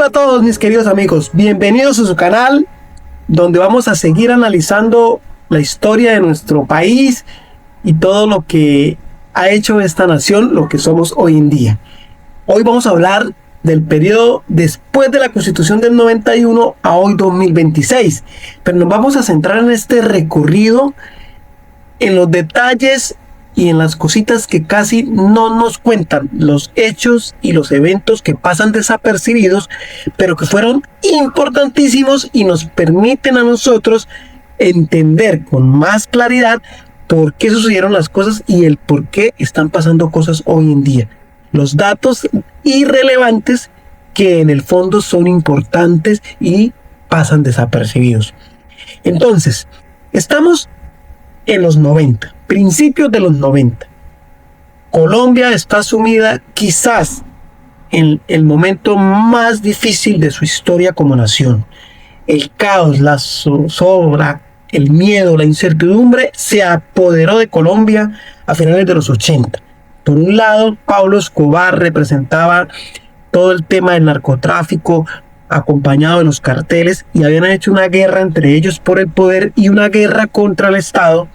Hola a todos mis queridos amigos, bienvenidos a su canal donde vamos a seguir analizando la historia de nuestro país y todo lo que ha hecho esta nación lo que somos hoy en día. Hoy vamos a hablar del periodo después de la Constitución del 91 a hoy 2026, pero nos vamos a centrar en este recorrido, en los detalles y en las cositas que casi no nos cuentan, los hechos y los eventos que pasan desapercibidos, pero que fueron importantísimos y nos permiten a nosotros entender con más claridad por qué sucedieron las cosas y el por qué están pasando cosas hoy en día. Los datos irrelevantes que en el fondo son importantes y pasan desapercibidos. Entonces, estamos en los 90, principios de los 90. Colombia está sumida quizás en el momento más difícil de su historia como nación. El caos, la zozobra, el miedo, la incertidumbre se apoderó de Colombia a finales de los 80. Por un lado, Pablo Escobar representaba todo el tema del narcotráfico, acompañado de los carteles, y habían hecho una guerra entre ellos por el poder y una guerra contra el Estado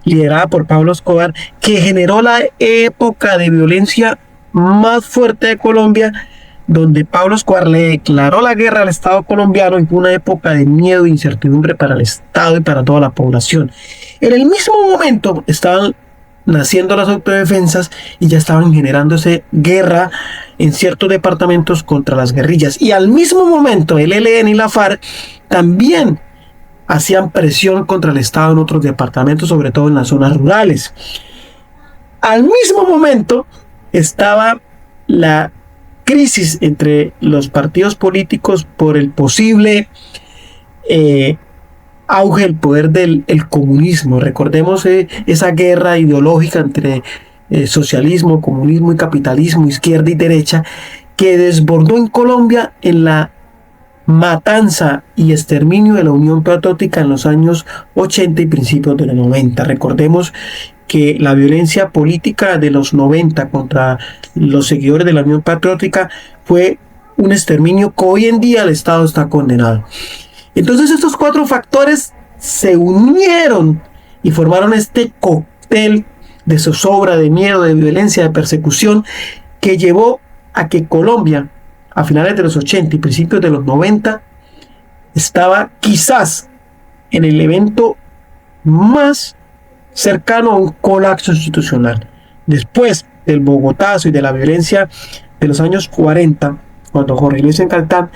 liderada por Pablo Escobar, que generó la época de violencia más fuerte de Colombia, donde Pablo Escobar le declaró la guerra al Estado colombiano y fue una época de miedo e incertidumbre para el Estado y para toda la población. En el mismo momento estaban naciendo las autodefensas y ya estaban generándose guerra en ciertos departamentos contra las guerrillas, y al mismo momento el ELN y la FARC también hacían presión contra el Estado en otros departamentos, sobre todo en las zonas rurales. Al mismo momento estaba la crisis entre los partidos políticos por el posible auge del poder del comunismo. Recordemos esa guerra ideológica entre socialismo, comunismo y capitalismo, izquierda y derecha, que desbordó en Colombia en la matanza y exterminio de la Unión Patriótica en los años 80 y principios de los 90. Recordemos que la violencia política de los 90 contra los seguidores de la Unión Patriótica fue un exterminio que hoy en día el Estado está condenado. Entonces estos cuatro factores se unieron y formaron este cóctel de zozobra, de miedo, de violencia, de persecución, que llevó a que Colombia, a finales de los 80 y principios de los 90, estaba quizás en el evento más cercano a un colapso institucional. Después del Bogotazo y de la violencia de los años 40, cuando Jorge Luis Encaltán,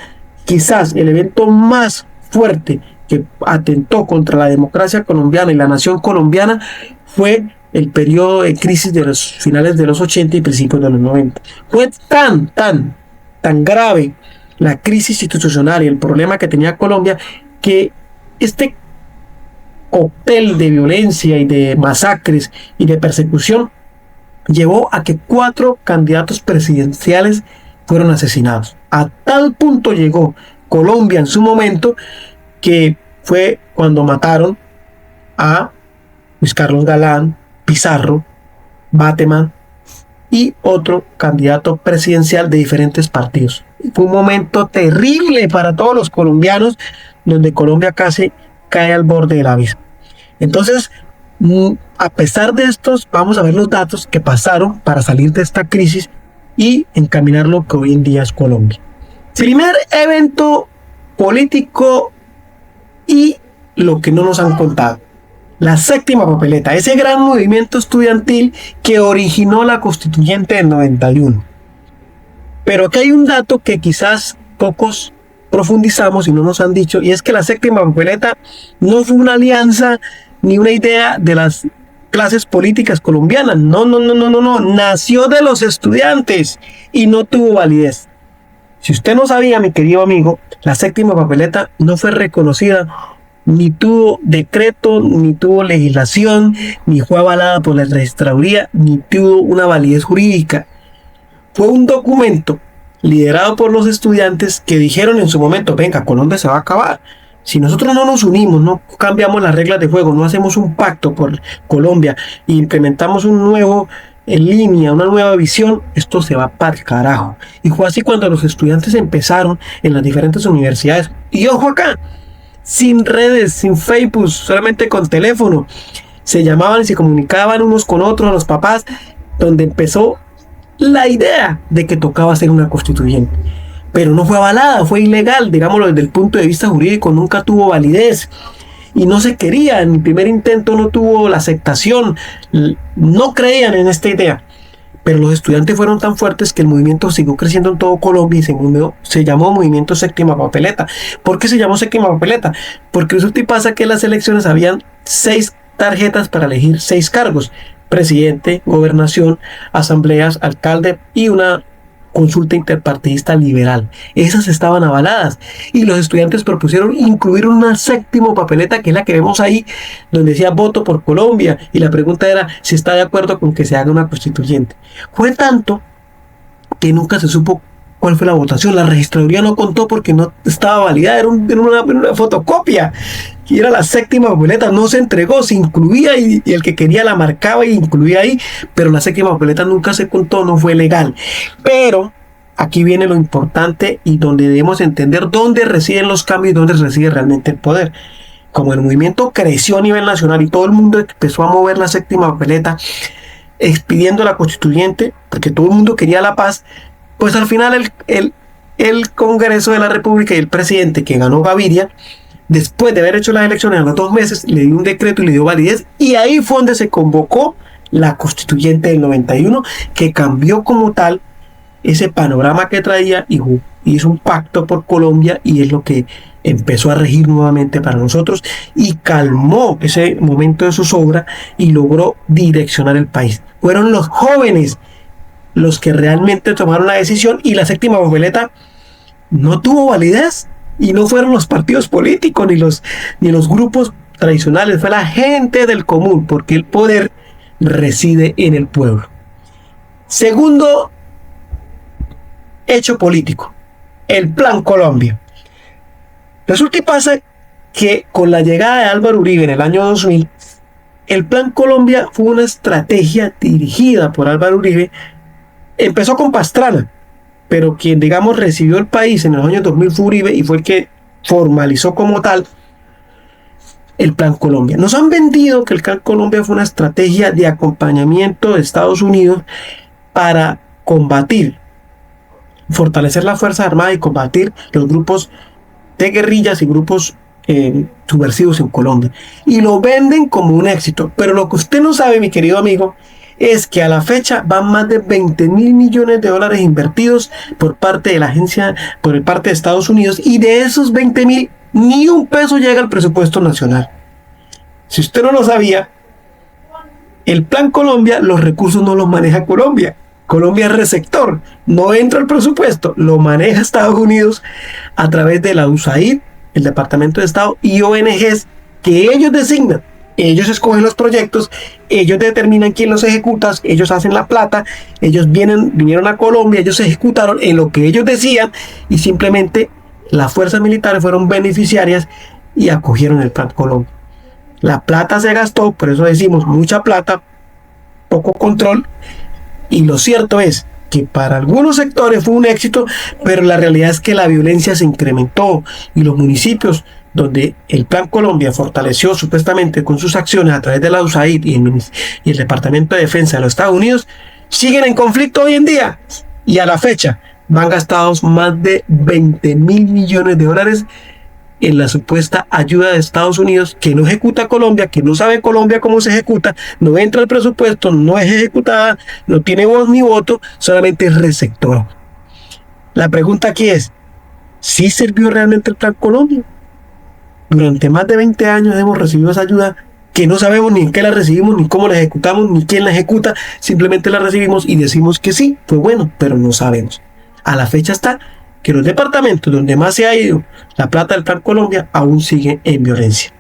quizás el evento más fuerte que atentó contra la democracia colombiana y la nación colombiana fue el periodo de crisis de los finales de los 80 y principios de los 90. Fue tan grave la crisis institucional y el problema que tenía Colombia, que este cóctel de violencia y de masacres y de persecución llevó a que 4 candidatos presidenciales fueron asesinados. A tal punto llegó Colombia en su momento, que fue cuando mataron a Luis Carlos Galán, Pizarro, Bateman y otro candidato presidencial de diferentes partidos. Fue un momento terrible para todos los colombianos, donde Colombia casi cae al borde del abismo. Entonces, a pesar de estos, vamos a ver los datos que pasaron para salir de esta crisis y encaminar lo que hoy en día es Colombia. Primer evento político y lo que no nos han contado: la séptima papeleta, ese gran movimiento estudiantil que originó la constituyente del 91. Pero aquí hay un dato que quizás pocos profundizamos y no nos han dicho, y es que la séptima papeleta no fue una alianza ni una idea de las clases políticas colombianas. No. Nació de los estudiantes y no tuvo validez. Si usted no sabía, mi querido amigo, la séptima papeleta no fue reconocida, ni tuvo decreto, ni tuvo legislación, ni fue avalada por la registraduría, ni tuvo una validez jurídica. Fue un documento liderado por los estudiantes que dijeron en su momento: venga, Colombia se va a acabar. Si nosotros no nos unimos, no cambiamos las reglas de juego, no hacemos un pacto por Colombia e implementamos un nuevo en línea, una nueva visión, esto se va para el carajo. Y fue así cuando los estudiantes empezaron en las diferentes universidades. Y ojo acá, sin redes, sin Facebook, solamente con teléfono. Se llamaban y se comunicaban unos con otros, los papás, donde empezó la idea de que tocaba hacer una constituyente. Pero no fue avalada, fue ilegal, digámoslo desde el punto de vista jurídico, nunca tuvo validez. Y no se quería, en el primer intento no tuvo la aceptación, no creían en esta idea. Pero los estudiantes fueron tan fuertes que el movimiento siguió creciendo en todo Colombia y se llamó Movimiento Séptima Papeleta. ¿Por qué se llamó Séptima Papeleta? Porque resulta y pasa que en las elecciones habían 6 tarjetas para elegir 6 cargos: presidente, gobernación, asambleas, alcalde y una consulta interpartidista liberal. Esas estaban avaladas y los estudiantes propusieron incluir una séptima papeleta, que es la que vemos ahí, donde decía voto por Colombia, y la pregunta era si está de acuerdo con que se haga una constituyente. Fue tanto que nunca se supo cuál fue la votación. La registraduría no contó porque no estaba validada, era una fotocopia, y era la séptima papeleta, no se entregó, se incluía y el que quería la marcaba y incluía ahí, pero la séptima papeleta nunca se contó, no fue legal. Pero aquí viene lo importante y donde debemos entender dónde residen los cambios y dónde reside realmente el poder. Como el movimiento creció a nivel nacional y todo el mundo empezó a mover la séptima papeleta expidiendo la constituyente, porque todo el mundo quería la paz, pues al final el Congreso de la República y el presidente, que ganó Gaviria, después de haber hecho las elecciones a los 2 meses, le dio un decreto y le dio validez, y ahí fue donde se convocó la constituyente del 91, que cambió como tal ese panorama que traía y hizo un pacto por Colombia, y es lo que empezó a regir nuevamente para nosotros y calmó ese momento de zozobra y logró direccionar el país. Fueron los jóvenes los que realmente tomaron la decisión, y la séptima papeleta no tuvo validez, y no fueron los partidos políticos ni los grupos tradicionales, fue la gente del común, porque el poder reside en el pueblo. Segundo hecho político, el Plan Colombia. Resulta y pasa que con la llegada de Álvaro Uribe en el año 2000, el Plan Colombia fue una estrategia dirigida por Álvaro Uribe. Empezó con Pastrana, pero quien, digamos, recibió el país en los años 2000 fue Uribe, y fue el que formalizó como tal el Plan Colombia. Nos han vendido que el Plan Colombia fue una estrategia de acompañamiento de Estados Unidos para combatir, fortalecer las Fuerzas Armadas y combatir los grupos de guerrillas y grupos subversivos en Colombia. Y lo venden como un éxito. Pero lo que usted no sabe, mi querido amigo, es que a la fecha van más de 20.000 millones de dólares invertidos por parte de la agencia, por parte de Estados Unidos, y de esos 20.000, ni un peso llega al presupuesto nacional. Si usted no lo sabía, el Plan Colombia, los recursos no los maneja Colombia. Colombia es receptor, no entra al presupuesto, lo maneja Estados Unidos a través de la USAID, el Departamento de Estado, y ONGs que ellos designan. Ellos escogen los proyectos, ellos determinan quién los ejecuta, ellos hacen la plata, ellos vinieron a Colombia, ellos ejecutaron en lo que ellos decían, y simplemente las fuerzas militares fueron beneficiarias y acogieron el Plan Colombia. La plata se gastó, por eso decimos mucha plata, poco control, y lo cierto es que para algunos sectores fue un éxito, pero la realidad es que la violencia se incrementó, y los municipios donde el Plan Colombia fortaleció supuestamente con sus acciones a través de la USAID y el Departamento de Defensa de los Estados Unidos, siguen en conflicto hoy en día, y a la fecha van gastados más de 20.000 millones de dólares en la supuesta ayuda de Estados Unidos, que no ejecuta Colombia, que no sabe Colombia cómo se ejecuta, no entra al presupuesto, no es ejecutada, no tiene voz ni voto, solamente es receptor. La pregunta aquí es, ¿sí sirvió realmente el Plan Colombia? Durante más de 20 años hemos recibido esa ayuda que no sabemos ni en qué la recibimos, ni cómo la ejecutamos, ni quién la ejecuta, simplemente la recibimos y decimos que sí, fue bueno, pero no sabemos. A la fecha está que los departamentos donde más se ha ido la plata del Plan Colombia aún siguen en violencia.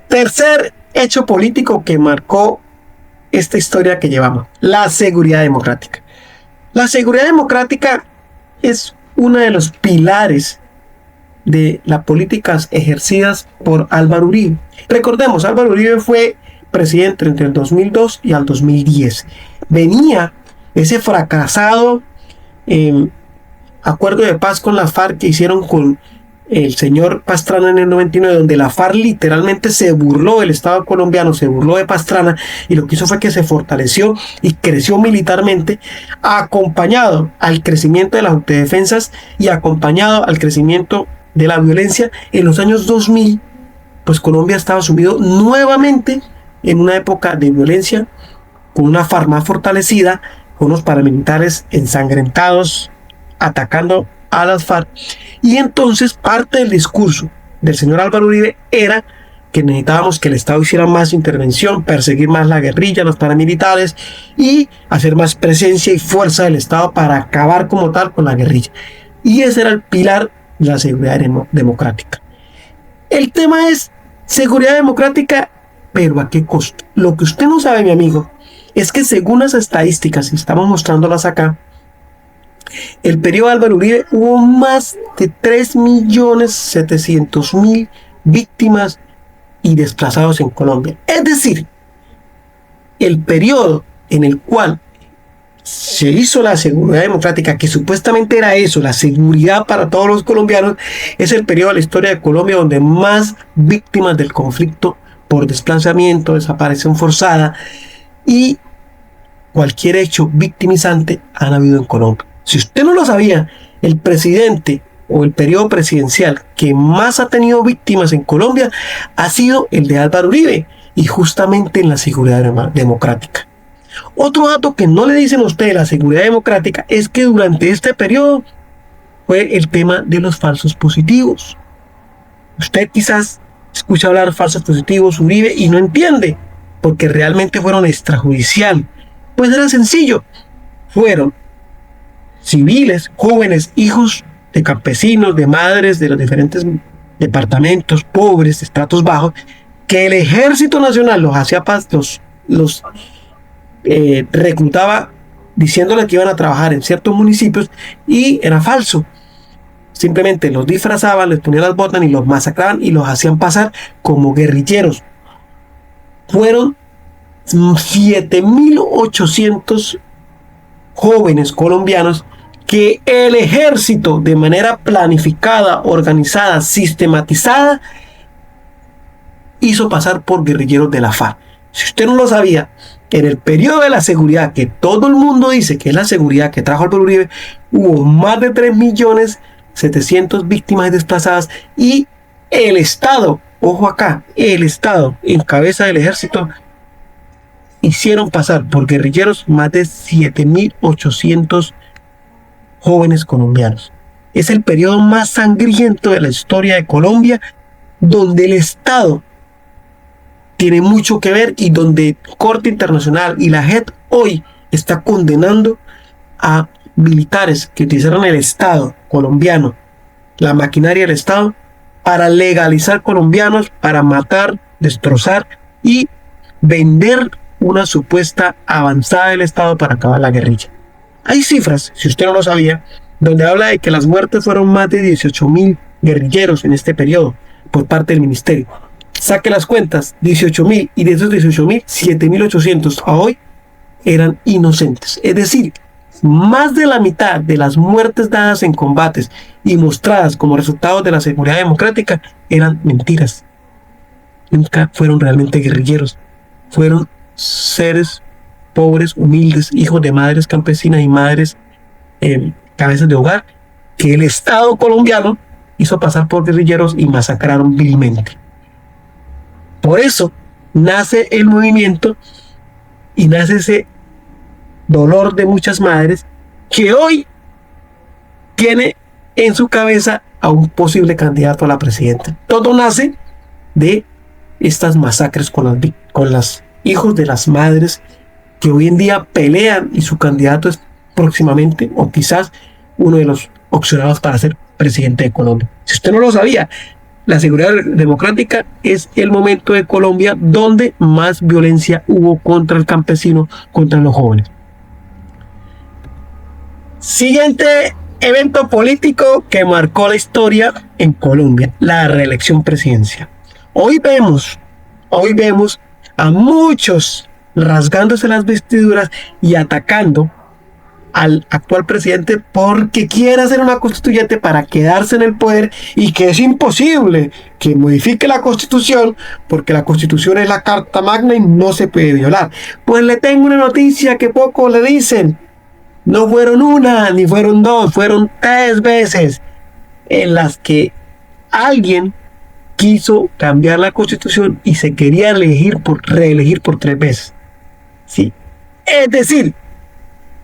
Tercer hecho político que marcó esta historia que llevamos, la seguridad democrática. La seguridad democrática es uno de los pilares de las políticas ejercidas por Álvaro Uribe. Recordemos, Álvaro Uribe fue presidente entre el 2002 y el 2010. Venía ese fracasado acuerdo de paz con las FARC que hicieron con el señor Pastrana en el 99, donde la FARC literalmente se burló del Estado colombiano, se burló de Pastrana, y lo que hizo fue que se fortaleció y creció militarmente, acompañado al crecimiento de las autodefensas y acompañado al crecimiento de la violencia. En los años 2000, pues Colombia estaba sumido nuevamente en una época de violencia, con una FARC más fortalecida, con unos paramilitares ensangrentados atacando a las FARC. Y entonces parte del discurso del señor Álvaro Uribe era que necesitábamos que el Estado hiciera más intervención, perseguir más la guerrilla, los paramilitares, y hacer más presencia y fuerza del Estado para acabar como tal con la guerrilla. Y ese era el pilar de la seguridad democrática. El tema es seguridad democrática, pero ¿a qué costo? Lo que usted no sabe, mi amigo, es que según las estadísticas, y estamos mostrándolas acá, el periodo de Álvaro Uribe hubo más de 3.700.000 víctimas y desplazados en Colombia. Es decir, el periodo en el cual se hizo la seguridad democrática, que supuestamente era eso, la seguridad para todos los colombianos, es el periodo de la historia de Colombia donde más víctimas del conflicto por desplazamiento, desaparición forzada y cualquier hecho victimizante han habido en Colombia. Si usted no lo sabía, el presidente o el periodo presidencial que más ha tenido víctimas en Colombia ha sido el de Álvaro Uribe, y justamente en la seguridad democrática. Otro dato que no le dicen a usted de la seguridad democrática es que durante este periodo fue el tema de los falsos positivos. Usted quizás escucha hablar de falsos positivos, Uribe, y no entiende, porque realmente fueron extrajudicial. Pues era sencillo, fueron civiles, jóvenes, hijos de campesinos, de madres de los diferentes departamentos, pobres, de estratos bajos, que el Ejército Nacional los hacía los reclutaba diciéndoles que iban a trabajar en ciertos municipios, y era falso. Simplemente los disfrazaban, les ponían las botas y los masacraban y los hacían pasar como guerrilleros. Fueron 7.800 jóvenes colombianos que el ejército, de manera planificada, organizada, sistematizada, hizo pasar por guerrilleros de la FARC. Si usted no lo sabía, en el periodo de la seguridad, que todo el mundo dice que es la seguridad que trajo Álvaro Uribe, hubo más de 3.700.000 víctimas desplazadas, y el Estado, ojo acá, el Estado en cabeza del ejército, hicieron pasar por guerrilleros más de 7.800 jóvenes colombianos. Es el periodo más sangriento de la historia de Colombia, donde el Estado tiene mucho que ver y donde Corte Internacional y la JEP hoy está condenando a militares que utilizaron el Estado colombiano, la maquinaria del Estado, para legalizar colombianos, para matar, destrozar y vender una supuesta avanzada del Estado para acabar la guerrilla. Hay cifras, si usted no lo sabía, donde habla de que las muertes fueron más de 18.000 guerrilleros en este periodo por parte del ministerio. Saque las cuentas, 18.000, y de esos 18.000, 7.800 a hoy eran inocentes. Es decir, más de la mitad de las muertes dadas en combates y mostradas como resultado de la seguridad democrática eran mentiras. Nunca fueron realmente guerrilleros. Fueron seres pobres, humildes, hijos de madres campesinas y madres cabezas de hogar, que el Estado colombiano hizo pasar por guerrilleros y masacraron vilmente. Por eso nace el movimiento y nace ese dolor de muchas madres que hoy tiene en su cabeza a un posible candidato a la presidencia. Todo nace de estas masacres con las hijos de las madres que hoy en día pelean, y su candidato es próximamente, o quizás, uno de los opcionados para ser presidente de Colombia. Si usted no lo sabía, la seguridad democrática es el momento de Colombia donde más violencia hubo contra el campesino, contra los jóvenes. Siguiente evento político que marcó la historia en Colombia: la reelección presidencial. Hoy vemos a muchos rasgándose las vestiduras y atacando al actual presidente porque quiere hacer una constituyente para quedarse en el poder y que es imposible que modifique la constitución porque la constitución es la carta magna y no se puede violar. Pues le tengo una noticia que poco le dicen. No fueron una ni fueron dos, fueron 3 veces en las que alguien quiso cambiar la constitución y se quería reelegir por 3 veces. ¿Sí? Es decir,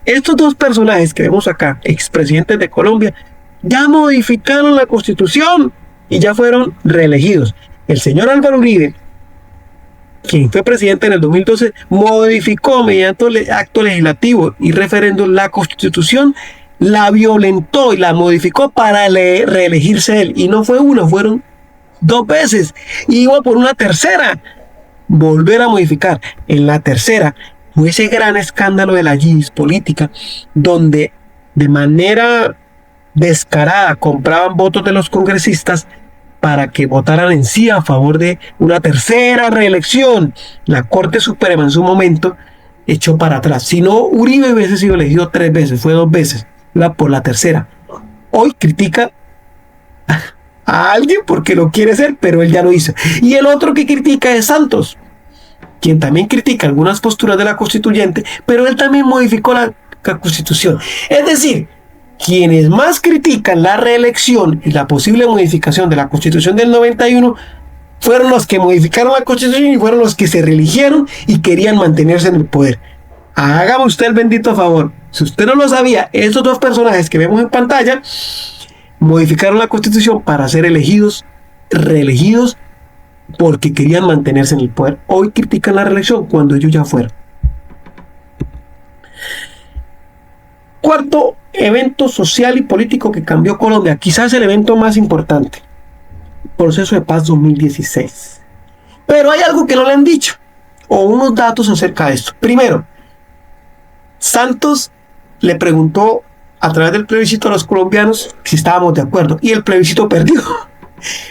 estos 2 personajes que vemos acá, expresidentes de Colombia, ya modificaron la constitución y ya fueron reelegidos. El señor Álvaro Uribe, quien fue presidente en el 2012, modificó mediante acto legislativo y referéndum la constitución, la violentó y la modificó para reelegirse él. Y no fue una, fueron 2 veces. Y iba por una tercera, volver a modificar. En la tercera fue ese gran escándalo de la GIS política, donde de manera descarada compraban votos de los congresistas para que votaran en sí a favor de una tercera reelección. La Corte Suprema en su momento echó para atrás. Si no, Uribe hubiese sido elegido 3 veces, fue 2 veces, por la tercera. Hoy critica a alguien porque lo quiere ser, pero él ya lo hizo. Y el otro que critica es Santos, quien también critica algunas posturas de la constituyente, pero él también modificó la constitución. Es decir, quienes más critican la reelección y la posible modificación de la constitución del 91 fueron los que modificaron la constitución y fueron los que se reeligieron y querían mantenerse en el poder. Hágame usted el bendito favor. Si usted no lo sabía, estos 2 personajes que vemos en pantalla modificaron la constitución para ser reelegidos, porque querían mantenerse en el poder. Hoy critican la reelección cuando ellos ya fueron. Cuarto evento social y político que cambió Colombia, quizás el evento más importante, proceso de paz 2016. Pero hay algo que no le han dicho, o unos datos acerca de esto. Primero, Santos le preguntó a través del plebiscito a los colombianos si estábamos de acuerdo, y el plebiscito perdió.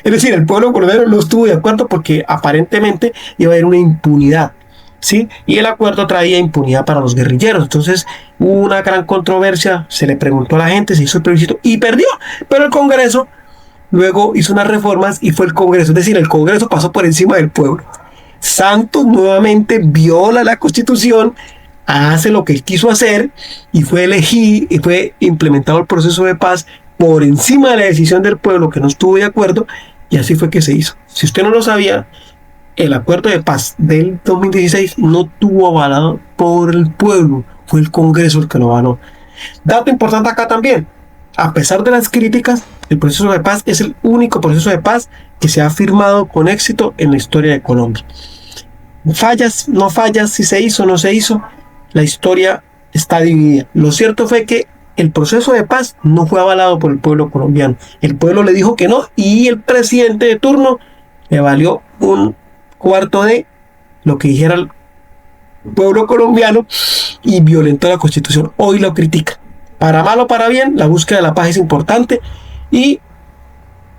Es decir, el pueblo colombiano no estuvo de acuerdo porque aparentemente iba a haber una impunidad, ¿sí? Y el acuerdo traía impunidad para los guerrilleros. Entonces hubo una gran controversia, se le preguntó a la gente, se hizo el plebiscito y perdió. Pero el Congreso luego hizo unas reformas y fue el Congreso. Es decir, el Congreso pasó por encima del pueblo. Santos nuevamente viola la Constitución, hace lo que él quiso hacer y fue elegido y fue implementado el proceso de paz por encima de la decisión del pueblo que no estuvo de acuerdo, y así fue que se hizo. Si usted no lo sabía, el acuerdo de paz del 2016 no tuvo avalado por el pueblo, fue el Congreso el que lo avaló. Dato importante acá también, a pesar de las críticas, el proceso de paz es el único proceso de paz que se ha firmado con éxito en la historia de Colombia. Fallas, no fallas, si se hizo o no se hizo, la historia está dividida. Lo cierto fue que el proceso de paz no fue avalado por el pueblo colombiano. El pueblo le dijo que no y el presidente de turno le valió un cuarto de lo que dijera el pueblo colombiano y violentó la Constitución. Hoy lo critica. Para mal o para bien, la búsqueda de la paz es importante y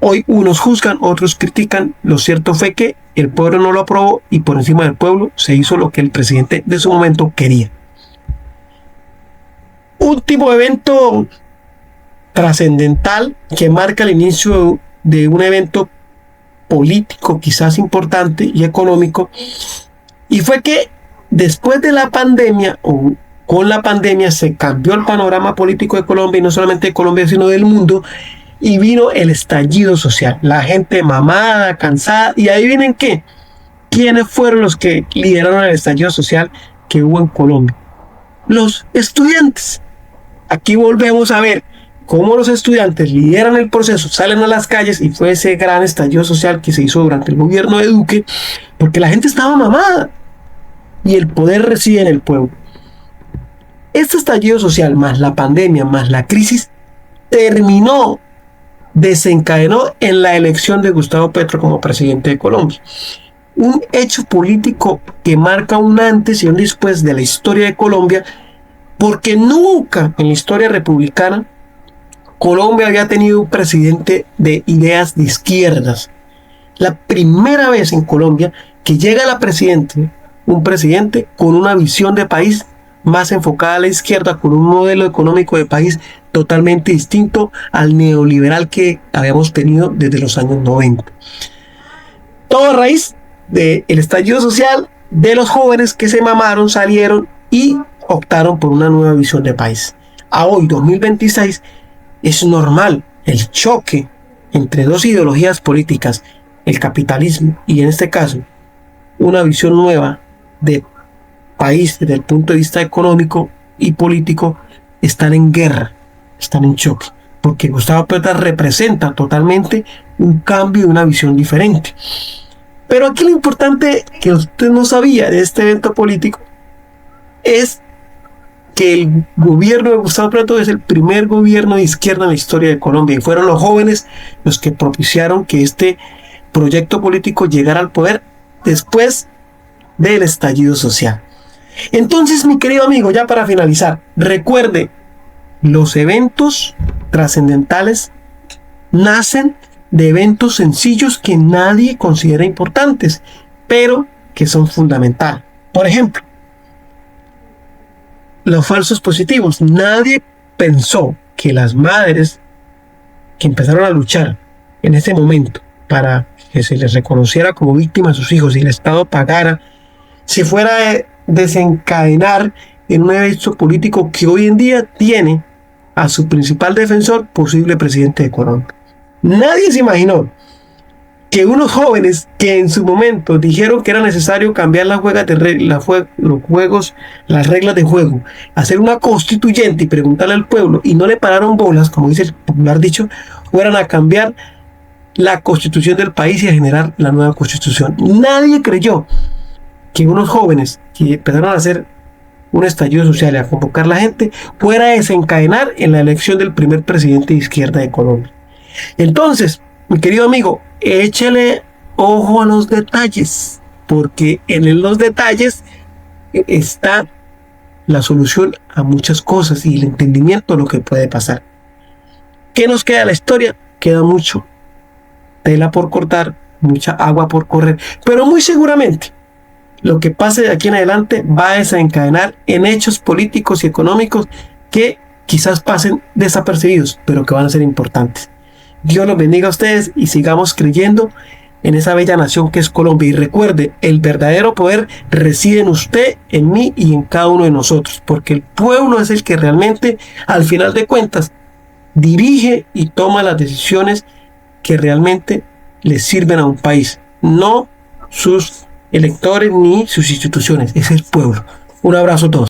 hoy unos juzgan, otros critican. Lo cierto fue que el pueblo no lo aprobó y por encima del pueblo se hizo lo que el presidente de su momento quería. Último evento trascendental que marca el inicio de un evento político quizás importante y económico, y fue que después de la pandemia o con la pandemia se cambió el panorama político de Colombia, y no solamente de Colombia sino del mundo, y vino el estallido social, la gente mamada, cansada, y ahí vienen ¿qué? ¿Quiénes fueron los que lideraron el estallido social que hubo en Colombia? Los estudiantes. Aquí volvemos a ver cómo los estudiantes lideran el proceso, salen a las calles, y fue ese gran estallido social que se hizo durante el gobierno de Duque, porque la gente estaba mamada y el poder reside en el pueblo. Este estallido social, más la pandemia, más la crisis, desencadenó en la elección de Gustavo Petro como presidente de Colombia. Un hecho político que marca un antes y un después de la historia de Colombia, porque nunca en la historia republicana Colombia había tenido un presidente de ideas de izquierdas. La primera vez en Colombia que llega la presidente un presidente con una visión de país más enfocada a la izquierda, con un modelo económico de país totalmente distinto al neoliberal que habíamos tenido desde los años 90. Todo a raíz del estallido social, de los jóvenes que se mamaron, salieron y optaron por una nueva visión de país. A hoy, 2026, es normal el choque entre dos ideologías políticas, el capitalismo y, en este caso, una visión nueva de país desde el punto de vista económico y político, están en guerra, están en choque, porque Gustavo Petro representa totalmente un cambio y una visión diferente. Pero aquí lo importante que usted no sabía de este evento político es que el gobierno de Gustavo Petro es el primer gobierno de izquierda en la historia de Colombia, y fueron los jóvenes los que propiciaron que este proyecto político llegara al poder después del estallido social. Entonces, mi querido amigo, ya para finalizar, recuerde, los eventos trascendentales nacen de eventos sencillos que nadie considera importantes, pero que son fundamentales. Por ejemplo, los falsos positivos. Nadie pensó que las madres que empezaron a luchar en ese momento para que se les reconociera como víctimas a sus hijos y el Estado pagara, se fuera a desencadenar en un evento político que hoy en día tiene a su principal defensor, posible presidente de Colombia. Nadie se imaginó que unos jóvenes que en su momento dijeron que era necesario cambiar las reglas de juego, hacer una constituyente y preguntarle al pueblo, y no le pararon bolas, como dice el popular dicho, fueran a cambiar la constitución del país y a generar la nueva constitución. Nadie creyó que unos jóvenes que empezaron a hacer un estallido social y a convocar a la gente fuera a desencadenar en la elección del primer presidente de izquierda de Colombia. Entonces, mi querido amigo, échale ojo a los detalles, porque en los detalles está la solución a muchas cosas y el entendimiento de lo que puede pasar. ¿Qué nos queda de la historia? Queda mucho tela por cortar, mucha agua por correr, pero muy seguramente lo que pase de aquí en adelante va a desencadenar en hechos políticos y económicos que quizás pasen desapercibidos, pero que van a ser importantes. Dios los bendiga a ustedes y sigamos creyendo en esa bella nación que es Colombia. Y recuerde, el verdadero poder reside en usted, en mí y en cada uno de nosotros, porque el pueblo es el que realmente, al final de cuentas, dirige y toma las decisiones que realmente le sirven a un país, no sus electores ni sus instituciones, es el pueblo. Un abrazo a todos.